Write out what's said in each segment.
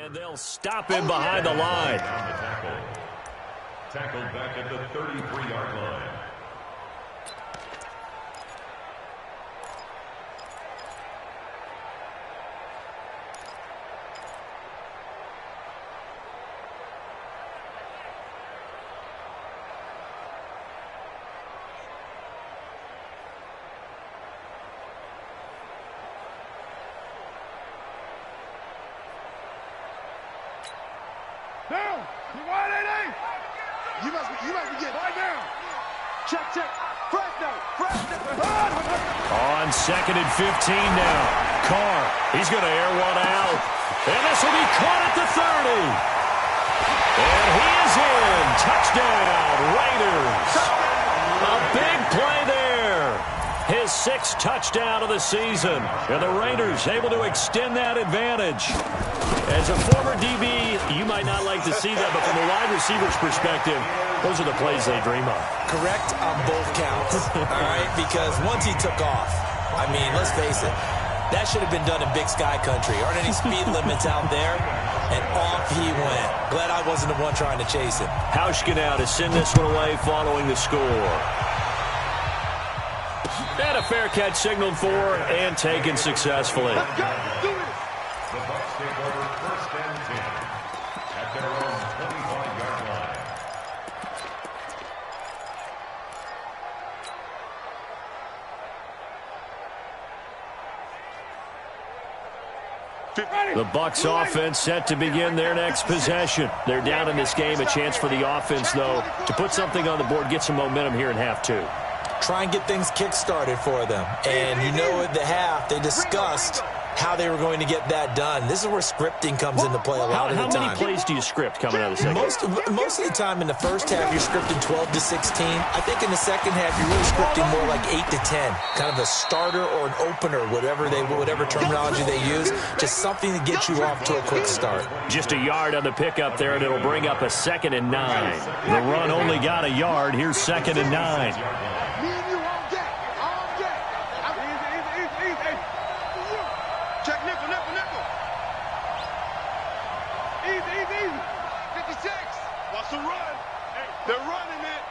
And they'll stop him behind the line. Tackled back at the 33-yard line. Down! You must be getting right down. Check. Fresh now. On 2nd and 15 now. Carr, he's going to air one out. And this will be caught at the 30. And he is in. Touchdown, Raiders. A big play there. His 6th touchdown of the season. And the Raiders able to extend that advantage. As a former DB, you might not like to see that, but from a wide receiver's perspective, those are the plays they dream of. Correct on both counts, all right? Because once he took off, I mean, let's face it, that should have been done in Big Sky Country. Aren't any speed limits out there? And off he went. Glad I wasn't the one trying to chase him. Hauschka now to send this one away following the score. And a fair catch signaled for and taken successfully. Let's go. Do it. The Bucs take over 1st and 10 at their own 25-yard line. The Bucs offense set to begin their next possession. They're down in this game. A chance for the offense, though, to put something on the board, get some momentum here in half 2. Try and get things kick-started for them. And you know at the half, they discussed how they were going to get that done. This is where scripting comes into play a lot of the time. How many plays do you script coming out of the second? Most of the time in the first half, you're scripting 12 to 16. I think in the second half, you're really scripting more like 8 to 10. Kind of a starter or an opener, whatever terminology they use. Just something to get you off to a quick start. Just a yard on the pickup there, and it'll bring up a 2nd and 9. The run only got a yard. Here's 2nd and 9. Me and you all day. Easy. Check nickel. Easy. 56. What's the run? Hey, they're running it.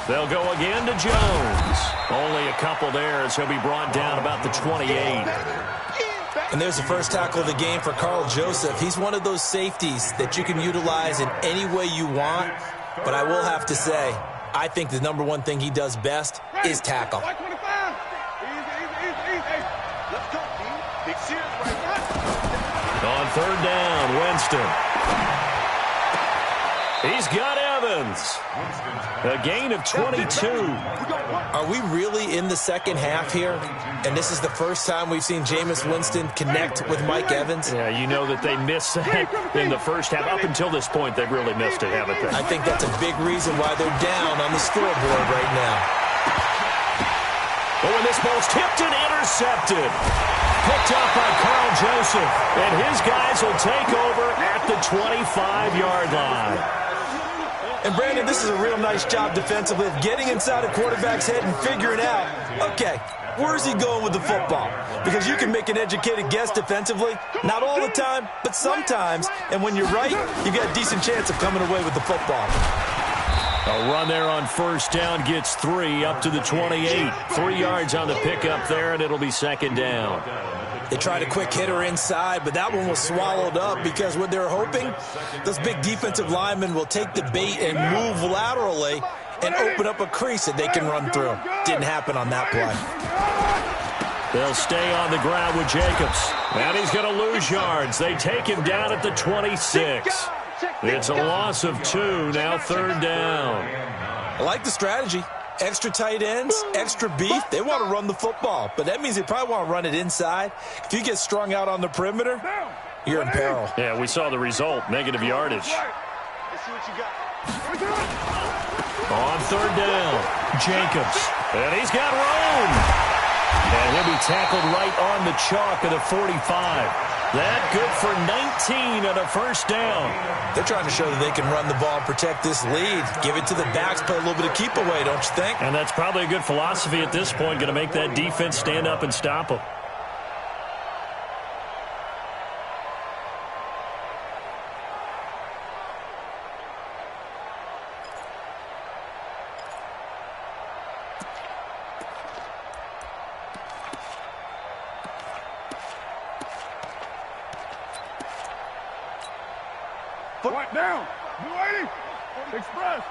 They'll go again to Jones. Only a couple there as he'll be brought down about the 28. And there's the first tackle of the game for Carl Joseph. He's one of those safeties that you can utilize in any way you want. But I will have to say, I think the number one thing he does best is tackle. Easy. Let's go, team. Big series right now. On 3rd down, Winston. He's got Evans. A gain of 22. Are we really in the second half here? And this is the first time we've seen Jameis Winston connect with Mike Evans? Yeah, you know that they missed that in the first half. Up until this point, they've really missed it, haven't they? I think that's a big reason why they're down on the scoreboard right now. Oh, and this ball's tipped and intercepted. Picked up by Carl Joseph. And his guys will take over at the 25-yard line. And, Brandon, this is a real nice job defensively of getting inside a quarterback's head and figuring out, okay, where's he going with the football? Because you can make an educated guess defensively, not all the time, but sometimes. And when you're right, you got a decent chance of coming away with the football. A run there on 1st down gets 3 up to the 28. 3 yards on the pickup there, and it'll be 2nd down. They tried a quick hitter inside, but that one was swallowed up because what they're hoping, those big defensive linemen will take the bait and move laterally and open up a crease that they can run through. Didn't happen on that play. They'll stay on the ground with Jacobs. And he's going to lose yards. They take him down at the 26. It's a loss of 2, now 3rd down. I like the strategy. Extra tight ends, extra beef. They want to run the football, but that means they probably want to run it inside. If you get strung out on the perimeter, you're in peril. Yeah, we saw the result, negative yardage. Let's see what you got. On 3rd down, Jacobs. And he's got room. And he'll be tackled right on the chalk of the 45. That good for 19 on a 1st down. They're trying to show that they can run the ball and protect this lead. Give it to the backs, play a little bit of keep away, don't you think? And that's probably a good philosophy at this point, going to make that defense stand up and stop them. Foot down. Blue 80. Express.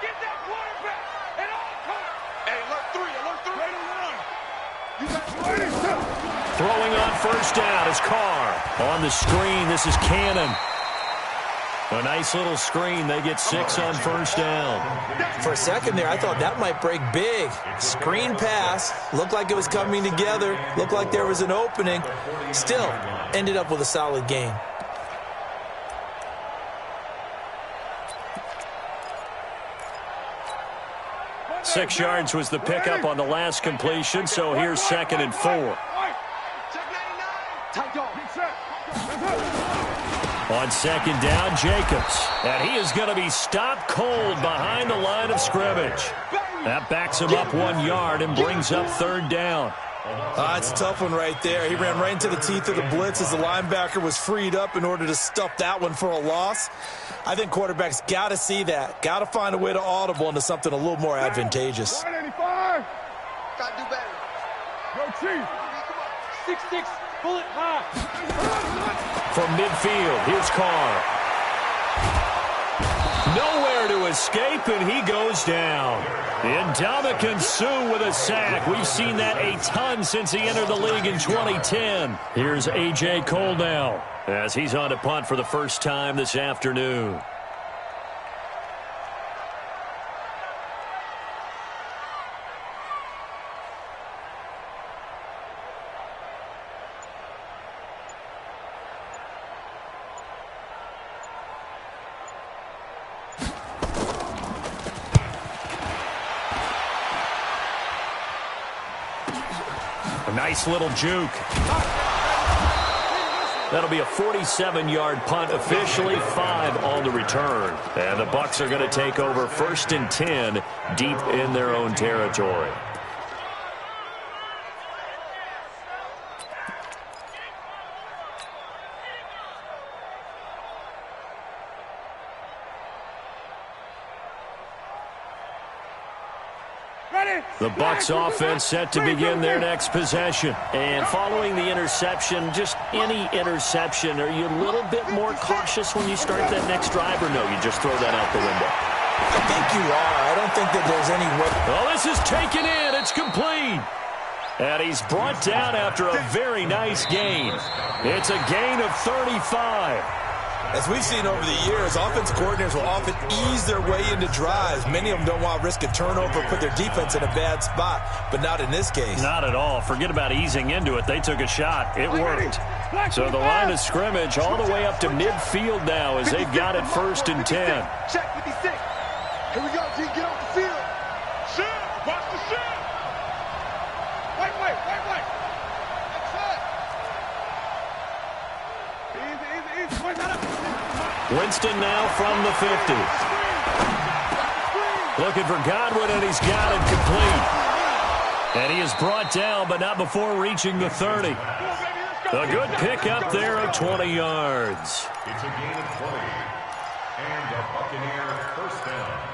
Get that quarterback at all costs. Hey, alert 3. Alert 3. Right on the line. You got Blue 80. Throwing on first down is Carr. On the screen, this is Cannon. A nice little screen. They get 6 on first down. For a second there, I thought that might break big. Screen pass. Looked like it was coming together. Looked like there was an opening. Still, ended up with a solid gain. Six yards was the pickup on the last completion, so here's 2nd and 4. On 2nd down, Jacobs. And he is going to be stopped cold behind the line of scrimmage. That backs him up 1 yard and brings up 3rd down. It's a tough one right there. He ran right into the teeth of the blitz as the linebacker was freed up in order to stuff that one for a loss. I think quarterbacks got to see that. Got to find a way to audible into something a little more advantageous. 185. Got to do better. Go Chief. 6'6", bullet high. From midfield, here's Carr. Nowhere to escape, and he goes down. Ndamukong Suh with a sack. We've seen that a ton since he entered the league in 2010. Here's A.J. Cole now, as he's on to punt for the first time this afternoon. A nice little juke. That'll be a 47-yard punt, officially 5 on the return. And the Bucs are going to take over 1st and 10 deep in their own territory. The Bucs offense set to begin their next possession. And following the interception, just any interception, are you a little bit more cautious when you start that next drive, or no, you just throw that out the window? I think you are. I don't think that there's any way. Well, this is taken in. It's complete. And he's brought down after a very nice gain. It's a gain of 35. As we've seen over the years, offensive coordinators will often ease their way into drives. Many of them don't want to risk a turnover, put their defense in a bad spot, but not in this case. Not at all. Forget about easing into it. They took a shot. It worked. So the line of scrimmage all the way up to midfield now as they've got it 1st and 10. Check 56. Here we go, G. Get off the field. Shift. Watch the shift. Wait. Easy. Wait, not up. Winston now from the 50. Looking for Godwin, and he's got it complete. And he is brought down, but not before reaching the 30. A good pickup there of 20 yards. It's a gain of 20. And a Buccaneer 1st down.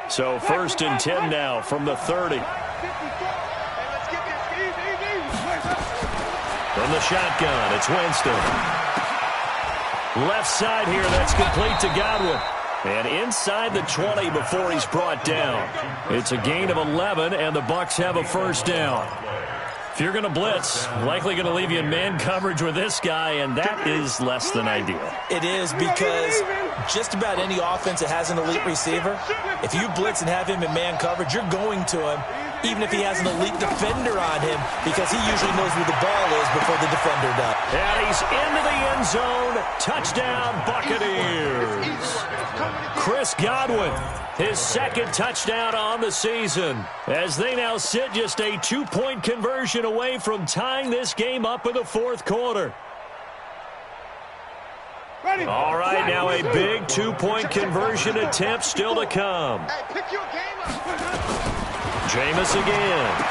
So 1st and 10 now from the 30. From the shotgun, it's Winston. Left side here, that's complete to Godwin. And inside the 20 before he's brought down. It's a gain of 11, and the Bucs have a 1st down. If you're going to blitz, likely going to leave you in man coverage with this guy, and that is less than ideal. It is, because just about any offense that has an elite receiver, if you blitz and have him in man coverage, you're going to him, even if he has an elite defender on him, because he usually knows where the ball is before the defender does. And he's into the end zone. Touchdown, Buccaneers. Chris Godwin, his 2nd touchdown on the season, as they now sit just a 2-point conversion away from tying this game up in the 4th quarter. All right, now a big 2-point conversion attempt still to come. Jameis again.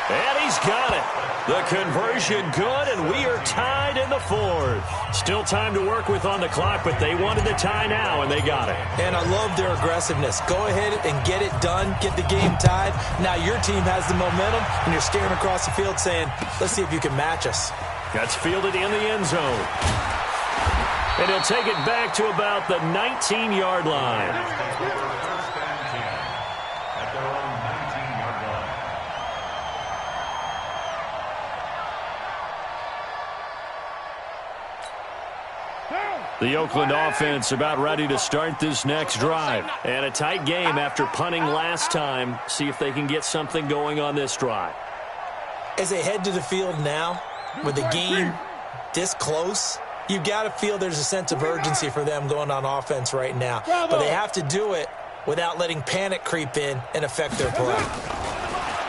And he's got it. The conversion good, and we are tied in the fourth. Still time to work with on the clock, but they wanted the tie now, and they got it. And I love their aggressiveness. Go ahead and get it done, get the game tied. Now your team has the momentum, and you're staring across the field saying, let's see if you can match us. That's fielded in the end zone. And he'll take it back to about the 19-yard line. The Oakland offense about ready to start this next drive. And a tight game after punting last time. See if they can get something going on this drive. As they head to the field now, with the game this close, you've got to feel there's a sense of urgency for them going on offense right now. But they have to do it without letting panic creep in and affect their play.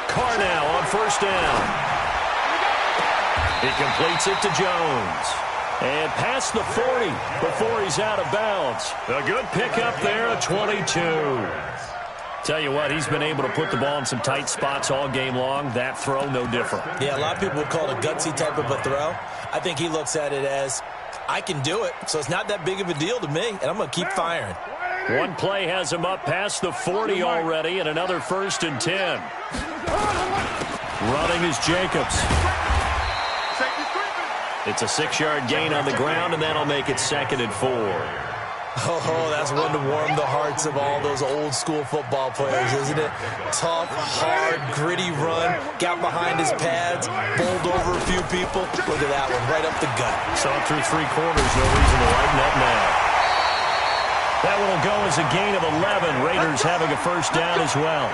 Carr now on first down. He completes it to Jones. And past the 40 before he's out of bounds. A good pickup there, a 22. Tell you what, he's been able to put the ball in some tight spots all game long. That throw, no different. Yeah, a lot of people would call it a gutsy type of a throw. I think he looks at it as, I can do it, so it's not that big of a deal to me, and I'm going to keep firing. One play has him up past the 40 already, and another 1st and 10. Running is Jacobs. It's a 6-yard gain on the ground, and that'll make it 2nd and 4. Oh, that's one to warm the hearts of all those old-school football players, isn't it? Tough, hard, gritty run, got behind his pads, bowled over a few people. Look at that one, right up the gut. Saw it through 3 quarters, no reason to lighten up now. That one will go as a gain of 11. Raiders having a 1st down as well.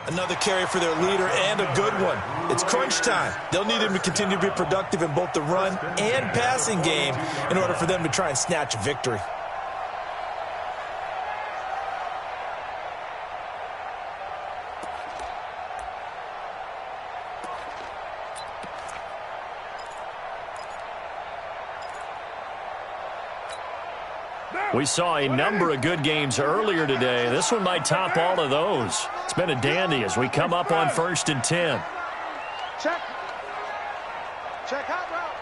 Another carry for their leader and a good one. It's crunch time. They'll need him to continue to be productive in both the run and passing game in order for them to try and snatch a victory. We saw a number of good games earlier today. This one might top all of those. It's been a dandy as we come up on 1st and 10. Check. Check out route.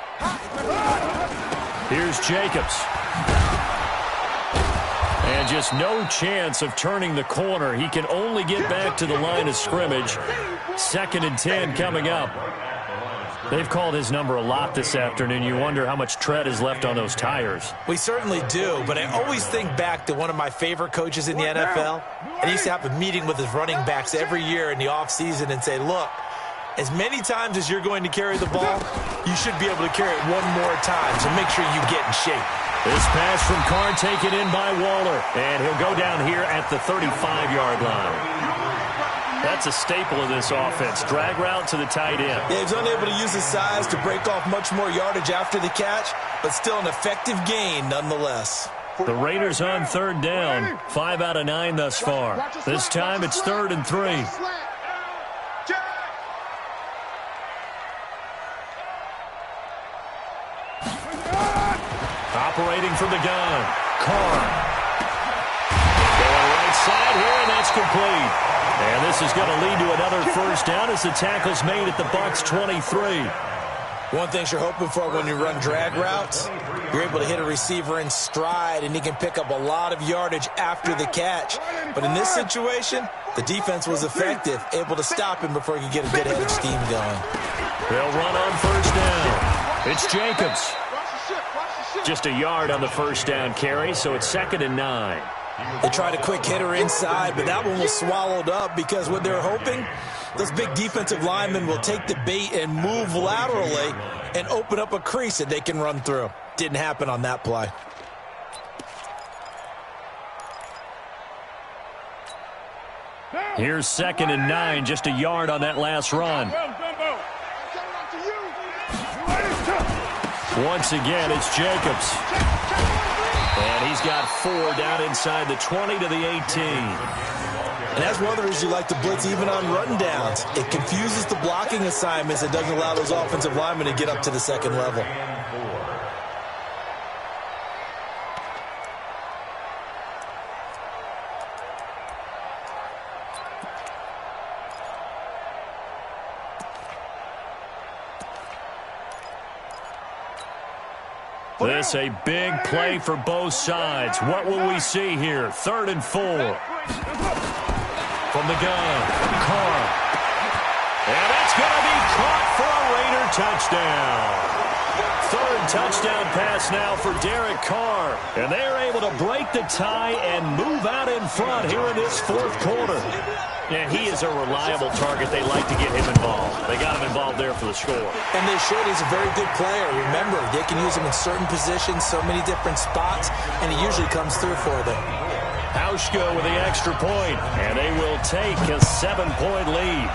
Here's Jacobs. And just no chance of turning the corner. He can only get back to the line of scrimmage. 2nd and 10 coming up. They've called his number a lot this afternoon. You wonder how much tread is left on those tires. We certainly do, but I always think back to one of my favorite coaches in the NFL. And he used to have a meeting with his running backs every year in the offseason and say, look, as many times as you're going to carry the ball, you should be able to carry it one more time, so make sure you get in shape. This pass from Carr taken in by Waller, and he'll go down here at the 35-yard line. That's a staple of this offense. Drag route to the tight end. Yeah, he's unable to use his size to break off much more yardage after the catch, but still an effective gain nonetheless. The Raiders on 3rd down. 5 out of 9 thus far. This time it's 3rd and 3. Operating from the gun. Carr. Going right side here, and that's complete. And this is going to lead to another 1st down as the tackle's made at the Bucs 23. One thing you're hoping for when you run drag routes, you're able to hit a receiver in stride, and he can pick up a lot of yardage after the catch. But in this situation, the defense was effective, able to stop him before he could get a good head of steam going. They'll run on 1st down. It's Jacobs. Just a yard on the 1st down carry, so it's 2nd and 9. They tried a quick hitter inside, but that one was swallowed up because what they're hoping, those big defensive linemen will take the bait and move laterally and open up a crease that they can run through. Didn't happen on that play. Here's 2nd and 9, just a yard on that last run. Once again, it's Jacobs. And he's got 4 down inside the 20 to the 18. And that's one of the reasons you like to blitz even on rundowns. It confuses the blocking assignments. It doesn't allow those offensive linemen to get up to the second level. This a big play for both sides. What will we see here? 3rd and 4. From the gun, Carr. And it's going to be caught for a Raider touchdown. 3rd touchdown pass now for Derek Carr. And they're able to break the tie and move out in front here in this 4th quarter. Yeah, he is a reliable target. They like to get him involved. They got him involved there for the score. And they should. He's a very good player. Remember, they can use him in certain positions, so many different spots, and he usually comes through for them. Hauschka with the extra point, and they will take a 7-point lead.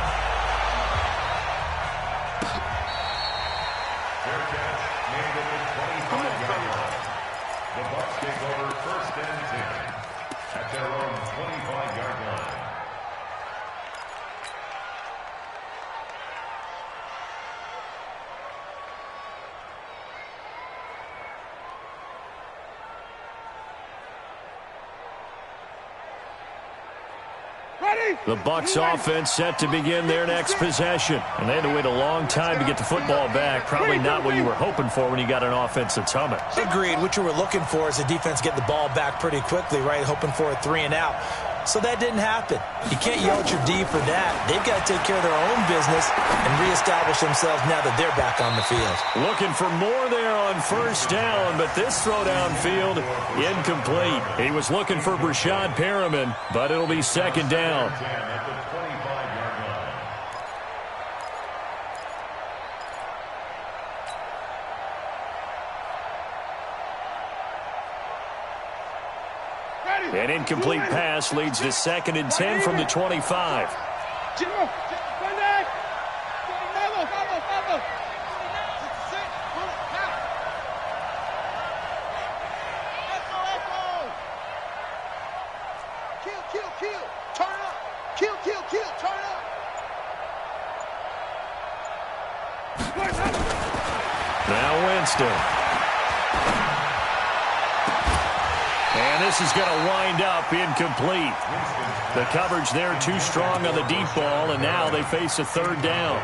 Fair catch made at the 25-yard line. The Bucs take over 1st and 10 at their own 25-yard line. The Bucs offense set to begin their next possession. And they had to wait a long time to get the football back. Probably not what you were hoping for when you got an offense that's humming. Agreed. What you were looking for is the defense get the ball back pretty quickly, right? Hoping for a 3 and out. So that didn't happen. You can't yell at your D for that. They've got to take care of their own business and reestablish themselves now that they're back on the field. Looking for more there on 1st down, but this throw downfield incomplete. He was looking for Brashad Perriman, but it'll be 2nd down. An incomplete pass leads to 2nd and 10 from the 25. Now Winston. And this is going to wind up incomplete. The coverage there too strong on the deep ball, and now they face a 3rd down.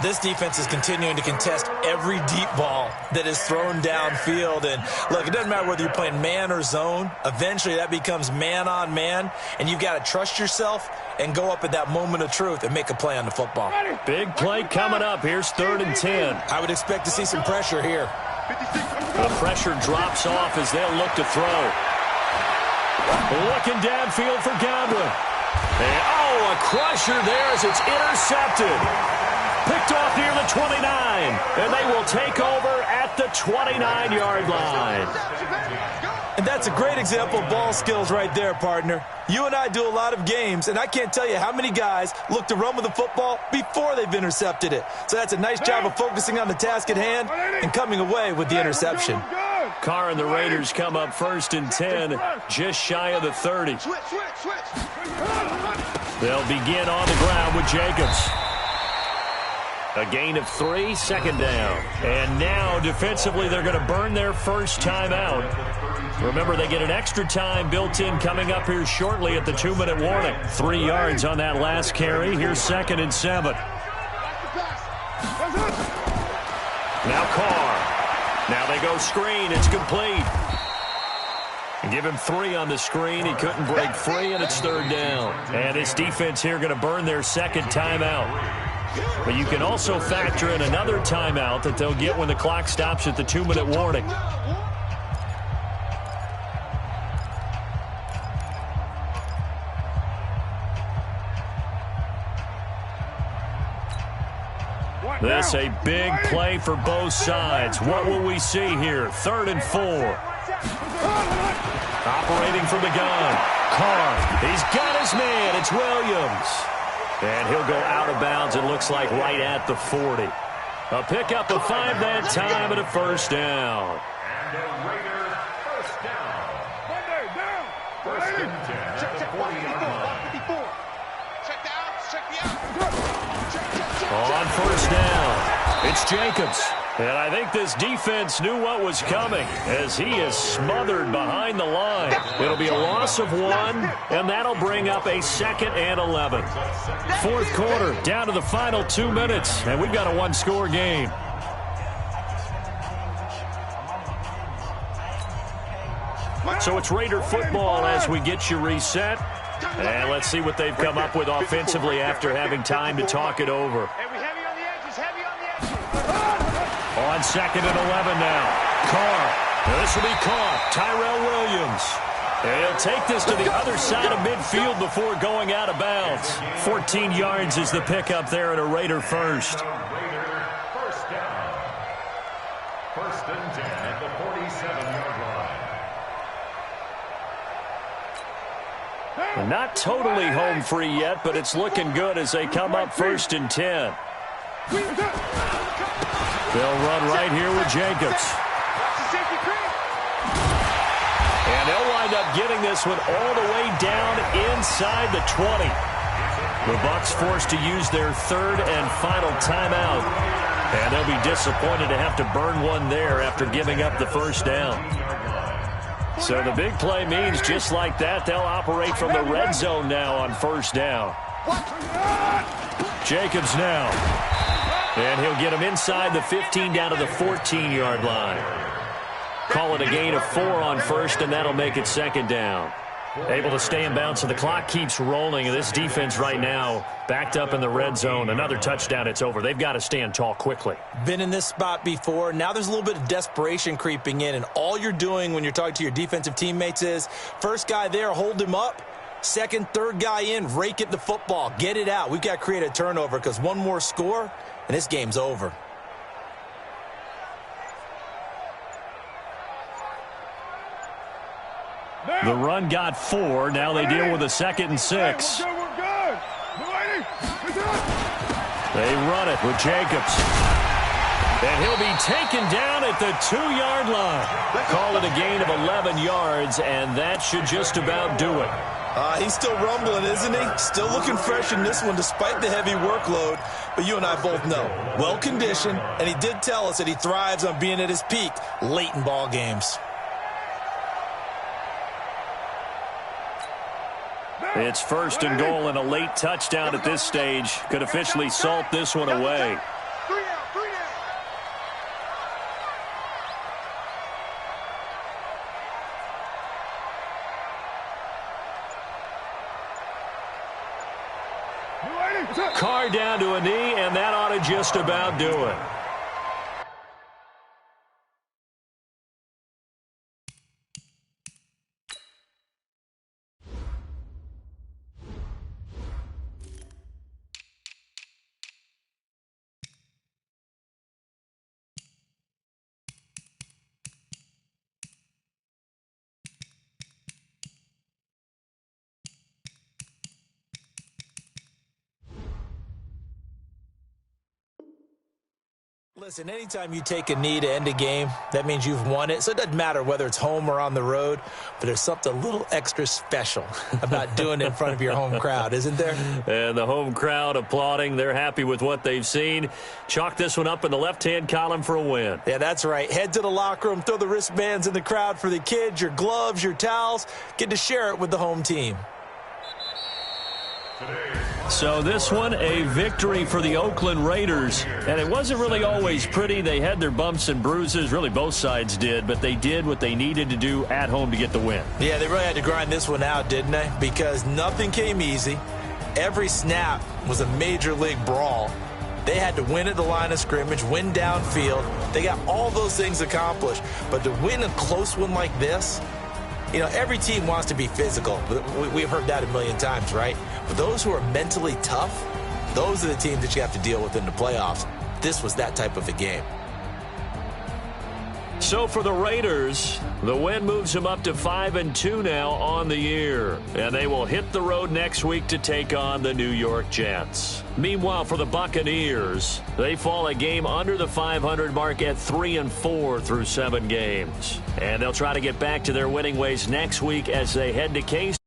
This defense is continuing to contest every deep ball that is thrown downfield. And, look, it doesn't matter whether you're playing man or zone. Eventually that becomes man-on-man, and you've got to trust yourself and go up at that moment of truth and make a play on the football. Big play coming up. Here's 3rd and 10. I would expect to see some pressure here. The pressure drops off as they'll look to throw. Looking downfield for Godwin. And, a crusher there as it's intercepted. Picked off near the 29. And they will take over at the 29-yard line. And that's a great example of ball skills right there, partner. You and I do a lot of games, and I can't tell you how many guys look to run with the football before they've intercepted it. So that's a nice job of focusing on the task at hand and coming away with the interception. Carr and the Raiders come up 1st and 10, just shy of the 30. They'll begin on the ground with Jacobs. A gain of 3, 2nd down. And now, defensively, they're going to burn their first timeout. Remember, they get an extra time built in coming up here shortly at the 2-minute warning. 3 yards on that last carry. Here's 2nd and 7. Now Carr. Now they go screen. It's complete. Give him 3 on the screen. He couldn't break free, and it's 3rd down. And this defense here going to burn their 2nd timeout. But you can also factor in another timeout that they'll get when the clock stops at the 2-minute warning. This a big play for both sides. What will we see here? 3rd and 4. Operating from the gun. Carr, he's got his man. It's Williams. And he'll go out of bounds, it looks like, right at the 40. A pickup of 5 that time and a first down. And a Raider first down. First and 10 at the 40-yard line. On first down, it's Jacobs. And I think this defense knew what was coming as he is smothered behind the line. It'll be a loss of 1, and that'll bring up a 2nd and 11. 4th quarter, down to the final 2 minutes, and we've got a 1-score game. So it's Raider football as we get you reset. And let's see what they've come up with offensively after having time to talk it over. On 2nd and 11 now. Carr. This will be caught. Tyrell Williams. And he'll take this to the other side of midfield before going out of bounds. 14 yards is the pickup there at a Raider first. Raider first down. First and 10 at the 47-yard line. And not totally home free yet, but it's looking good as they come up 1st and 10. They'll run right here with Jacobs. And they'll wind up getting this one all the way down inside the 20. The Bucs forced to use their 3rd and final timeout. And they'll be disappointed to have to burn one there after giving up the first down. So the big play means just like that, they'll operate from the red zone now on first down. Jacobs now. And he'll get him inside the 15 down to the 14-yard line. Call it a gain of 4 on first, and that'll make it 2nd down. Able to stay in bounds, so the clock keeps rolling. And this defense right now backed up in the red zone. Another touchdown, it's over. They've got to stand tall quickly. Been in this spot before. Now there's a little bit of desperation creeping in, and all you're doing when you're talking to your defensive teammates is first guy there, hold him up. 2nd, 3rd guy in, rake at the football. Get it out. We've got to create a turnover because one more score, and this game's over. The run got 4. Now they deal with a 2nd and 6. They run it with Jacobs. And he'll be taken down at the 2-yard line. Call it a gain of 11 yards, and that should just about do it. He's still rumbling, isn't he? Still looking fresh in this one despite the heavy workload. But you and I both know, well-conditioned, and he did tell us that he thrives on being at his peak late in ball games. It's 1st and goal, and a late touchdown at this stage could officially salt this one away. Carr down to a knee, and that ought to just about do it. Listen, anytime you take a knee to end a game, that means you've won it. So it doesn't matter whether it's home or on the road, but there's something a little extra special about doing it in front of your home crowd, isn't there? And the home crowd applauding. They're happy with what they've seen. Chalk this one up in the left-hand column for a win. Yeah, that's right. Head to the locker room, throw the wristbands in the crowd for the kids, your gloves, your towels. Get to share it with the home team. So this one, a victory for the Oakland Raiders. And it wasn't really always pretty. They had their bumps and bruises. Really, both sides did. But they did what they needed to do at home to get the win. Yeah, they really had to grind this one out, didn't they? Because nothing came easy. Every snap was a major league brawl. They had to win at the line of scrimmage, win downfield. They got all those things accomplished. But to win a close one like this, you know, every team wants to be physical. We've heard that a million times, right? But those who are mentally tough, those are the teams that you have to deal with in the playoffs. this was that type of a game. So for the Raiders, the win moves them up to 5-2 now on the year. And they will hit the road next week to take on the New York Jets. Meanwhile, for the Buccaneers, they fall a game under the 500 mark at 3-4 through 7 games. And they'll try to get back to their winning ways next week as they head to Case.